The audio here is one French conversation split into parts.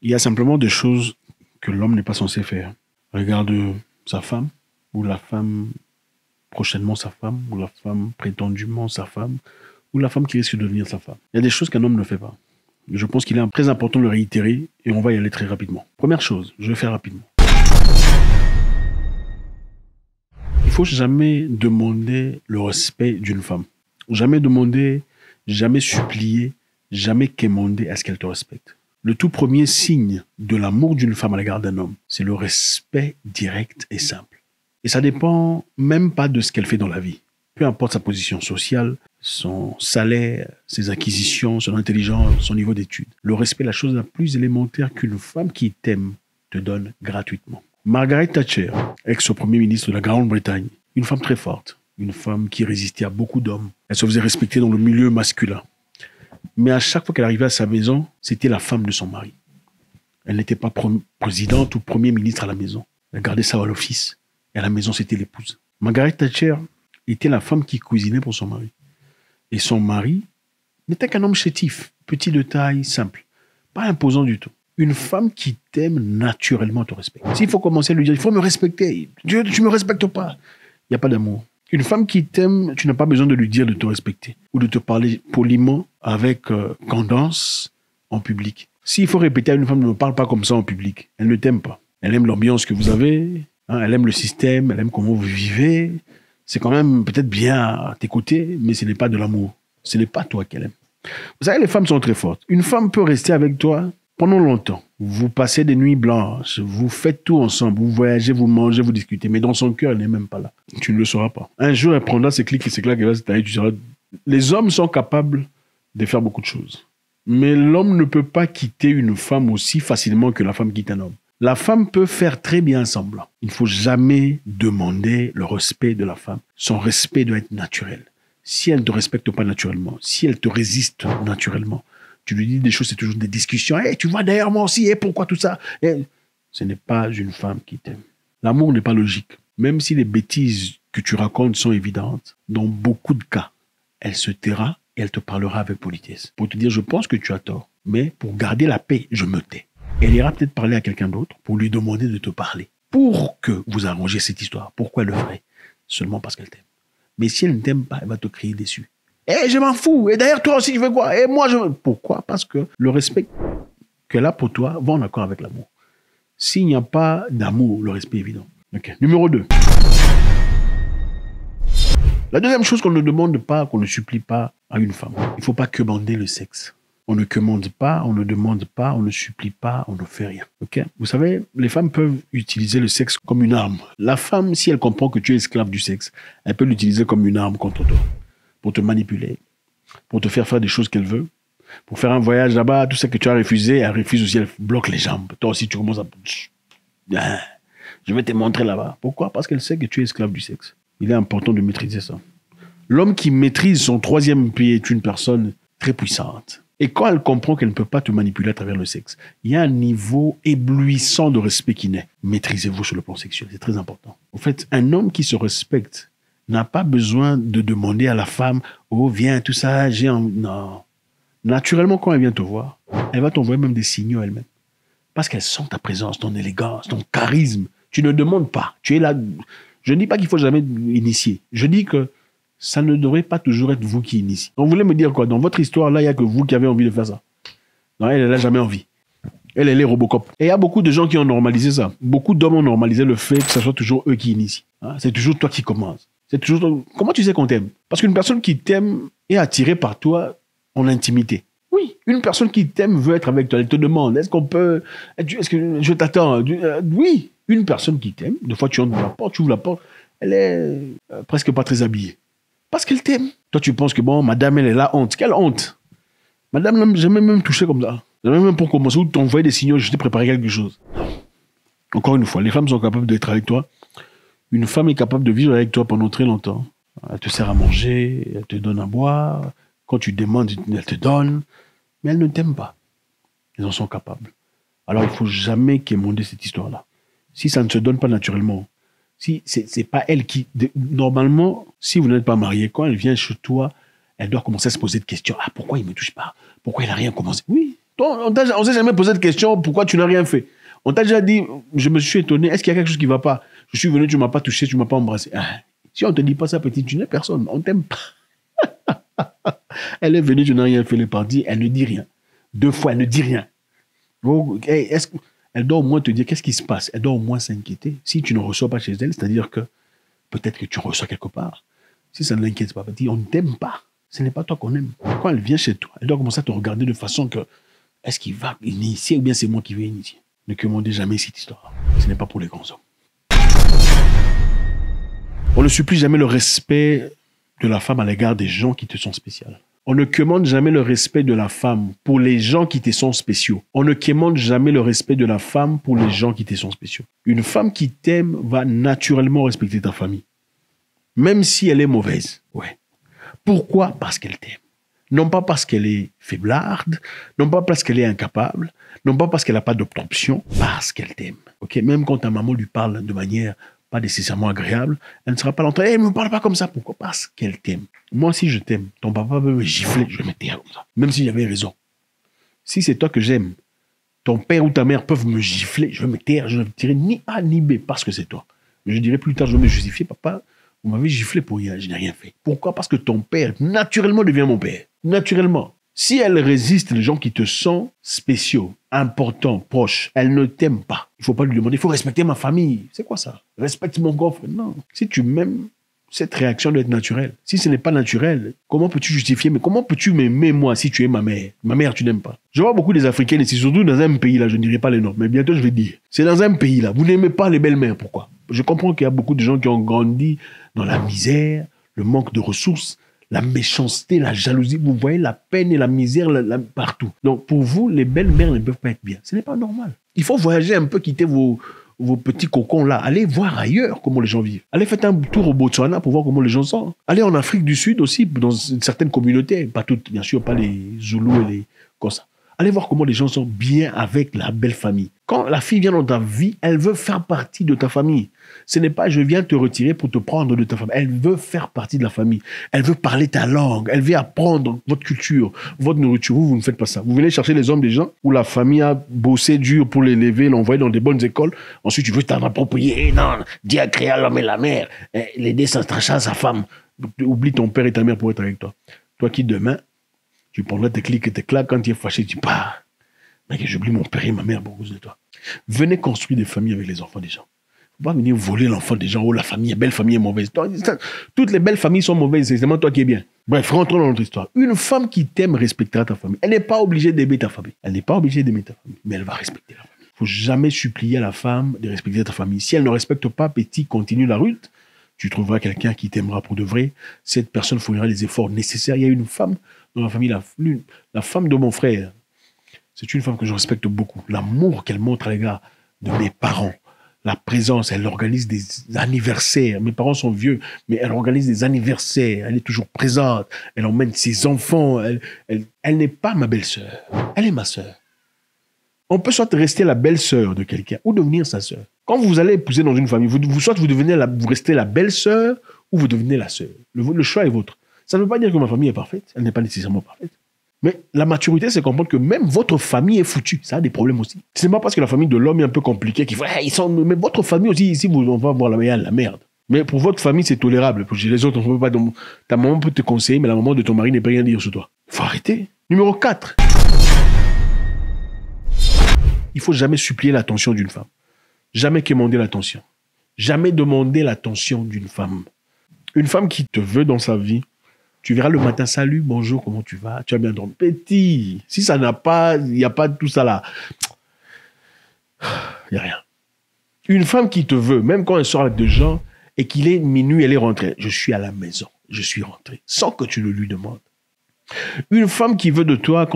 Il y a simplement des choses que l'homme n'est pas censé faire. Regarde sa femme, ou la femme prochainement sa femme, ou la femme prétendument sa femme, ou la femme qui risque de devenir sa femme. Il y a des choses qu'un homme ne fait pas. Je pense qu'il est très important de le réitérer et on va y aller très rapidement. Première chose, je vais faire rapidement. Il faut jamais demander le respect d'une femme. Jamais demander, jamais supplier, jamais quémander à ce qu'elle te respecte. Le tout premier signe de l'amour d'une femme à l'égard d'un homme, c'est le respect direct et simple. Et ça dépend même pas de ce qu'elle fait dans la vie. Peu importe sa position sociale, son salaire, ses acquisitions, son intelligence, son niveau d'études. Le respect est la chose la plus élémentaire qu'une femme qui t'aime te donne gratuitement. Margaret Thatcher, ex-premier ministre de la Grande-Bretagne, une femme très forte, une femme qui résistait à beaucoup d'hommes. Elle se faisait respecter dans le milieu masculin. Mais à chaque fois qu'elle arrivait à sa maison, c'était la femme de son mari. Elle n'était pas présidente ou premier ministre à la maison. Elle gardait ça à l'office. Et à la maison, c'était l'épouse. Margaret Thatcher était la femme qui cuisinait pour son mari. Et son mari n'était qu'un homme chétif, petit de taille, simple, pas imposant du tout. Une femme qui t'aime naturellement te respecte. S'il faut commencer à lui dire, il faut me respecter, tu ne me respectes pas, il n'y a pas d'amour. Une femme qui t'aime, tu n'as pas besoin de lui dire de te respecter ou de te parler poliment avec candance en public. S'il faut répéter à une femme, ne me parle pas comme ça en public, elle ne t'aime pas. Elle aime l'ambiance que vous avez, hein, elle aime le système, elle aime comment vous vivez. C'est quand même peut-être bien à tes côtés, mais ce n'est pas de l'amour. Ce n'est pas toi qu'elle aime. Vous savez, les femmes sont très fortes. Une femme peut rester avec toi pendant longtemps. Vous passez des nuits blanches, vous faites tout ensemble, vous voyagez, vous mangez, vous discutez, mais dans son cœur, elle n'est même pas là. Tu ne le sauras pas. Un jour, elle prendra ses clics et ses claques, et va se tailler, tu sauras. Les hommes sont capables de faire beaucoup de choses. Mais l'homme ne peut pas quitter une femme aussi facilement que la femme quitte un homme. La femme peut faire très bien semblant. Il ne faut jamais demander le respect de la femme. Son respect doit être naturel. Si elle ne te respecte pas naturellement, si elle te résiste naturellement, tu lui dis des choses, c'est toujours des discussions. Hey, tu vois derrière moi aussi, hey, pourquoi tout ça? Hey, ce n'est pas une femme qui t'aime. L'amour n'est pas logique. Même si les bêtises que tu racontes sont évidentes, dans beaucoup de cas, elle se taira et elle te parlera avec politesse. Pour te dire, je pense que tu as tort, mais pour garder la paix, je me tais. Elle ira peut-être parler à quelqu'un d'autre pour lui demander de te parler. Pour que vous arrangiez cette histoire. Pourquoi elle le ferait? Seulement parce qu'elle t'aime. Mais si elle ne t'aime pas, elle va te crier déçu. Eh, je m'en fous. Et d'ailleurs, toi aussi, tu veux quoi? Et moi, je veux... Pourquoi? Parce que le respect qu'elle a pour toi va en accord avec l'amour. S'il n'y a pas d'amour, le respect est évident. Okay. Numéro 2. La deuxième chose qu'on ne demande pas, qu'on ne supplie pas à une femme, il ne faut pas quémander le sexe. On ne commande pas, on ne demande pas, on ne supplie pas, on ne fait rien. Okay? Vous savez, les femmes peuvent utiliser le sexe comme une arme. La femme, si elle comprend que tu es esclave du sexe, elle peut l'utiliser comme une arme contre toi. Pour te manipuler, pour te faire des choses qu'elle veut, pour faire un voyage là-bas, tout ce que tu as refusé, elle refuse aussi, elle bloque les jambes. Toi aussi, tu commences à... Je vais te montrer là-bas. Pourquoi? Parce qu'elle sait que tu es esclave du sexe. Il est important de maîtriser ça. L'homme qui maîtrise son troisième pied est une personne très puissante. Et quand elle comprend qu'elle ne peut pas te manipuler à travers le sexe, il y a un niveau éblouissant de respect qui naît. Maîtrisez-vous sur le plan sexuel, c'est très important. En fait, un homme qui se respecte n'a pas besoin de demander à la femme « Oh, viens, tout ça, Non. Naturellement, quand elle vient te voir, elle va t'envoyer même des signaux elle-même. Parce qu'elle sent ta présence, ton élégance, ton charisme. Tu ne demandes pas. Tu es là. Je ne dis pas qu'il faut jamais initier. Je dis que ça ne devrait pas toujours être vous qui initiez. On voulait me dire quoi? Dans votre histoire, là, il n'y a que vous qui avez envie de faire ça. Non, elle n'a jamais envie. Elle est Robocop. Et il y a beaucoup de gens qui ont normalisé ça. Beaucoup d'hommes ont normalisé le fait que ce soit toujours eux qui initient. Hein? C'est toujours toi qui commences. C'est toujours... Comment tu sais qu'on t'aime? Parce qu'une personne qui t'aime est attirée par toi en intimité. Oui, une personne qui t'aime veut être avec toi. Elle te demande, est-ce qu'on peut... Est-ce que je t'attends? Oui, une personne qui t'aime, des fois tu entres dans la porte, tu ouvres la porte, elle est presque pas très habillée. Parce qu'elle t'aime. Toi, tu penses que, bon, madame, elle est là, honte. Quelle honte? Madame, jamais même touché comme ça. Jamais même pour commencer, ou t'envoyer des signaux, je t'ai préparé quelque chose. Encore une fois, les femmes sont capables d'être avec toi. Une femme est capable de vivre avec toi pendant très longtemps. Elle te sert à manger, elle te donne à boire. Quand tu demandes, elle te donne. Mais elle ne t'aime pas. Elles en sont capables. Alors, il ne faut jamais quémander cette histoire-là. Si ça ne se donne pas naturellement, si c'est pas elle qui... Normalement, si vous n'êtes pas marié, quand elle vient chez toi, elle doit commencer à se poser des questions. Ah, pourquoi il ne me touche pas? Pourquoi il n'a rien commencé? Oui, On s'est jamais posé de question pourquoi tu n'as rien fait. On t'a déjà dit, je me suis étonné, est-ce qu'il y a quelque chose qui ne va pas? Je suis venu, tu ne m'as pas touché, tu ne m'as pas embrassé. Ah, si on ne te dit pas ça, petite, tu n'es personne. On ne t'aime pas. Elle est venue, tu n'as rien fait, elle est partie, elle ne dit rien. 2 fois, elle ne dit rien. Elle doit au moins te dire qu'est-ce qui se passe. Elle doit au moins s'inquiéter. Si tu ne reçois pas chez elle, c'est-à-dire que peut-être que tu reçois quelque part. Si ça ne l'inquiète pas, petit, on ne t'aime pas. Ce n'est pas toi qu'on aime. Quand elle vient chez toi, elle doit commencer à te regarder de façon que est-ce qu'il va initier ou bien c'est moi qui vais initier. Ne commandez jamais cette histoire. Ce n'est pas pour les grands hommes. On ne supplie jamais le respect de la femme à l'égard des gens qui te sont spéciaux. On ne commande jamais le respect de la femme pour les gens qui te sont spéciaux. On ne commande jamais le respect de la femme pour les gens qui te sont spéciaux. Une femme qui t'aime va naturellement respecter ta famille. Même si elle est mauvaise. Ouais. Pourquoi? Parce qu'elle t'aime. Non pas parce qu'elle est faiblarde, non pas parce qu'elle est incapable, non pas parce qu'elle n'a pas d'option, parce qu'elle t'aime. Okay? Même quand ta maman lui parle de manière pas nécessairement agréable, elle ne sera pas l'entrée. Elle ne me parle pas comme ça. Pourquoi? Parce qu'elle t'aime. Moi, si je t'aime, ton papa veut me gifler, je vais me taire comme ça. Même s'il avait raison. Si c'est toi que j'aime, ton père ou ta mère peuvent me gifler, je vais me taire, je ne vais tirer ni A ni B parce que c'est toi. Je dirai plus tard, je vais me justifier, papa, vous m'avez giflé pour rien, je n'ai rien fait. Pourquoi? Parce que ton père, naturellement, devient mon père. Naturellement. Si elle résiste, les gens qui te sont spéciaux, importants, proches, elle ne t'aime pas. Il ne faut pas lui demander, il faut respecter ma famille. C'est quoi ça? Respecte mon coffre. Non. Si tu m'aimes, cette réaction doit être naturelle. Si ce n'est pas naturel, comment peux-tu justifier? Mais comment peux-tu m'aimer, moi, si tu es ma mère? Ma mère, tu n'aimes pas. Je vois beaucoup des Africaines ici, surtout dans un pays, là, je ne dirai pas les noms, mais bientôt je vais dire. C'est dans un pays, là, vous n'aimez pas les belles-mères. Pourquoi? Je comprends qu'il y a beaucoup de gens qui ont grandi dans la misère, le manque de ressources, la méchanceté, la jalousie. Vous voyez la peine et la misère partout. Donc, pour vous, les belles-mères ne peuvent pas être bien. Ce n'est pas normal. Il faut voyager un peu, quitter vos petits cocons là. Allez voir ailleurs comment les gens vivent. Allez faire un tour au Botswana pour voir comment les gens sont. Allez en Afrique du Sud aussi, dans certaines communautés. Pas toutes, bien sûr, pas les Zoulous et les Kossa. Allez voir comment les gens sont bien avec la belle famille. Quand la fille vient dans ta vie, elle veut faire partie de ta famille. Ce n'est pas je viens te retirer pour te prendre de ta famille. Elle veut faire partie de la famille. Elle veut parler ta langue. Elle veut apprendre votre culture, votre nourriture. Vous ne faites pas ça. Vous venez chercher les hommes des gens où la famille a bossé dur pour l'élever, l'envoyer dans des bonnes écoles. Ensuite, tu veux t'en approprier. Eh non, Dieu a créé l'homme et la mère. L'aider sans trancher à sa femme. Oublie ton père et ta mère pour être avec toi. Toi qui demain, tu prendras tes clics et tes claques. Quand tu es fâché, tu pars. Mais j'oublie mon père et ma mère pour cause de toi. Venez construire des familles avec les enfants des gens. Il ne faut pas venir voler l'enfant des gens. Oh, la famille, belle famille est mauvaise. Toutes les belles familles sont mauvaises. C'est seulement toi qui es bien. Bref, rentrons dans notre histoire. Une femme qui t'aime respectera ta famille. Elle n'est pas obligée d'aimer ta famille. Elle n'est pas obligée d'aimer ta famille. Mais elle va respecter la famille. Il ne faut jamais supplier à la femme de respecter ta famille. Si elle ne respecte pas, petit, continue la route. Tu trouveras quelqu'un qui t'aimera pour de vrai. Cette personne fournira les efforts nécessaires. Il y a une femme dans ma famille, la femme de mon frère. C'est une femme que je respecte beaucoup. L'amour qu'elle montre à l'égard de mes parents. La présence, elle organise des anniversaires. Mes parents sont vieux, mais elle organise des anniversaires. Elle est toujours présente. Elle emmène ses enfants. Elle n'est pas ma belle-sœur. Elle est ma sœur. On peut soit rester la belle-sœur de quelqu'un ou devenir sa sœur. Quand vous allez épouser dans une famille, soit vous restez la belle-sœur ou vous devenez la sœur. Le choix est vôtre. Ça ne veut pas dire que ma famille est parfaite. Elle n'est pas nécessairement parfaite. Mais la maturité, c'est comprendre que même votre famille est foutue. Ça a des problèmes aussi. Ce n'est pas parce que la famille de l'homme est un peu compliquée qu'il faut... Mais votre famille aussi, ici, on va voir la merde. Mais pour votre famille, c'est tolérable. Pour les autres, on peut pas... Ta maman peut te conseiller, mais la maman de ton mari ne peut rien dire sur toi. Il faut arrêter. Numéro 4. Il ne faut jamais supplier l'attention d'une femme. Jamais quémander l'attention. Jamais demander l'attention d'une femme. Une femme qui te veut dans sa vie, tu verras le matin, salut, bonjour, comment tu vas? Tu as bien dormi? Petit, si ça n'a pas, il n'y a pas tout ça là. Il n'y a rien. Une femme qui te veut, même quand elle sort avec des gens et qu'il est minuit, elle est rentrée. Je suis à la maison, je suis rentré, sans que tu le lui demandes. Une femme qui veut de toi,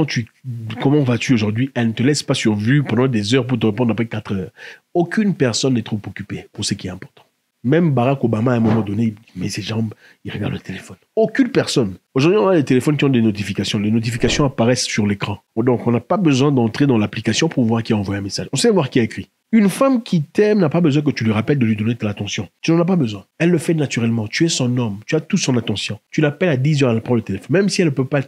comment vas-tu aujourd'hui? Elle ne te laisse pas sur vue pendant des heures pour te répondre après 4 heures. Aucune personne n'est trop occupée pour ce qui est important. Même Barack Obama, à un moment donné, il met ses jambes, il regarde le téléphone. Aucune personne. Aujourd'hui, on a des téléphones qui ont des notifications. Les notifications apparaissent sur l'écran. Donc, on n'a pas besoin d'entrer dans l'application pour voir qui a envoyé un message. On sait voir qui a écrit. Une femme qui t'aime n'a pas besoin que tu lui rappelles de lui donner de l'attention. Tu n'en as pas besoin. Elle le fait naturellement. Tu es son homme. Tu as toute son attention. Tu l'appelles à 10 heures, elle prend le téléphone. Même si elle ne peut pas,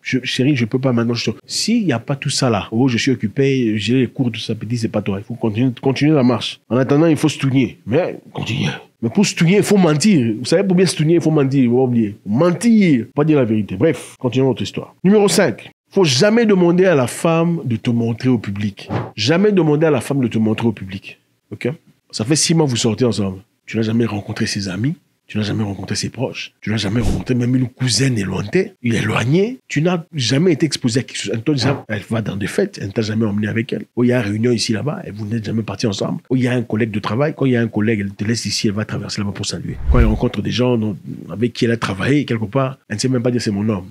chérie, je ne peux pas maintenant. S'il n'y a pas tout ça là, oh, je suis occupé, j'ai les cours, tout ça, petit, c'est pas toi. Il faut continuer la marche. En attendant, il faut se tourner. Mais continue. Mais pour se tourner, il faut mentir. Vous savez, pour bien se tourner, il faut mentir. Il faut pas oublier. Mentir, pas dire la vérité. Bref, continuons notre histoire. Numéro 5. Faut jamais demander à la femme de te montrer au public. Jamais demander à la femme de te montrer au public. Ok? Ça fait 6 mois que vous sortez ensemble. Tu n'as jamais rencontré ses amis. Tu n'as jamais rencontré ses proches. Tu n'as jamais rencontré même une cousine éloignée. Tu n'as jamais été exposé à quelque chose. Elle va dans des fêtes. Elle ne t'a jamais emmené avec elle. Oh, il y a une réunion ici, là-bas. Et vous n'êtes jamais partis ensemble. Oh, il y a un collègue de travail. Quand il y a un collègue, elle te laisse ici. Elle va traverser là-bas pour saluer. Quand elle rencontre des gens avec qui elle a travaillé quelque part, elle ne sait même pas dire c'est mon homme.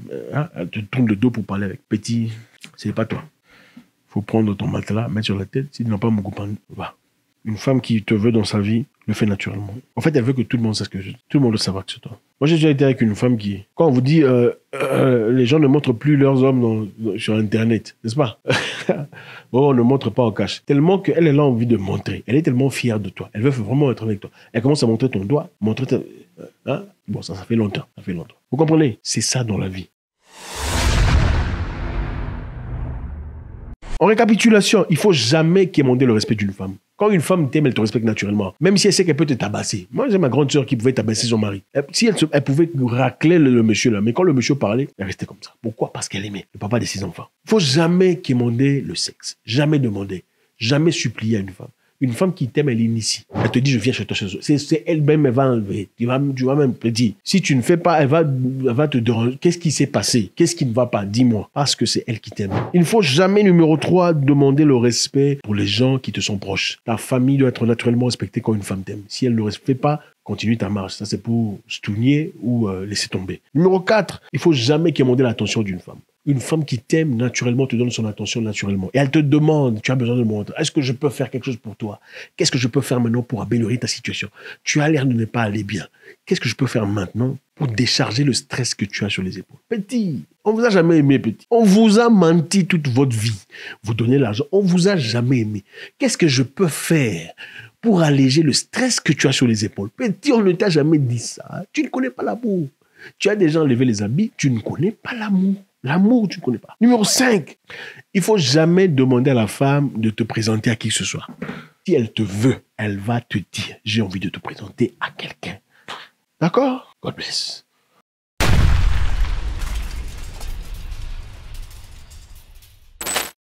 Elle te tourne le dos pour parler avec. Petit, c'est pas toi. Faut prendre ton matelas, mettre sur la tête. Si tu n'as pas mon copain, va. Une femme qui te veut dans sa vie le fait naturellement. En fait, elle veut que tout le monde sache tout le monde le saura que c'est toi. Moi, j'ai déjà été avec une femme qui, quand on vous dit, les gens ne montrent plus leurs hommes sur Internet, n'est-ce pas? Oh, on ne montre pas en cash. Tellement qu'elle a envie de montrer. Elle est tellement fière de toi. Elle veut vraiment être avec toi. Elle commence à montrer ton doigt, Bon, ça fait longtemps. Ça fait longtemps. Vous comprenez? C'est ça dans la vie. En récapitulation, il ne faut jamais quémander le respect d'une femme. Quand une femme t'aime, elle te respecte naturellement. Même si elle sait qu'elle peut te tabasser. Moi, j'ai ma grande sœur qui pouvait tabasser son mari. Si elle pouvait racler le monsieur là. Mais quand le monsieur parlait, elle restait comme ça. Pourquoi? Parce qu'elle aimait le papa de ses enfants. Il ne faut jamais quémander le sexe. Jamais demander. Jamais supplier à une femme. Une femme qui t'aime, elle initie. Elle te dit, je viens chez toi. C'est elle-même, elle va enlever. Tu vas même te dire. Si tu ne fais pas, elle va te demander. Qu'est-ce qui s'est passé? Qu'est-ce qui ne va pas? Dis-moi. Parce que c'est elle qui t'aime. Il ne faut jamais, numéro 3, demander le respect pour les gens qui te sont proches. Ta famille doit être naturellement respectée quand une femme t'aime. Si elle ne le respecte pas, continue ta marche. Ça, c'est pour stouner ou laisser tomber. Numéro 4, il ne faut jamais quémander l'attention d'une femme. Une femme qui t'aime naturellement te donne son attention naturellement. Et elle te demande, tu as besoin de me montrer, est-ce que je peux faire quelque chose pour toi? Qu'est-ce que je peux faire maintenant pour améliorer ta situation? Tu as l'air de ne pas aller bien. Qu'est-ce que je peux faire maintenant pour décharger le stress que tu as sur les épaules? Petit, on vous a jamais aimé, petit. On vous a menti toute votre vie. Vous donnez l'argent, on vous a jamais aimé. Qu'est-ce que je peux faire pour alléger le stress que tu as sur les épaules? Petit, on ne t'a jamais dit ça. Tu ne connais pas l'amour. Tu as déjà enlevé les habits, tu ne connais pas l'amour. L'amour, tu ne connais pas. Numéro 5, il ne faut jamais demander à la femme de te présenter à qui que ce soit. Si elle te veut, elle va te dire, j'ai envie de te présenter à quelqu'un. D'accord? God bless.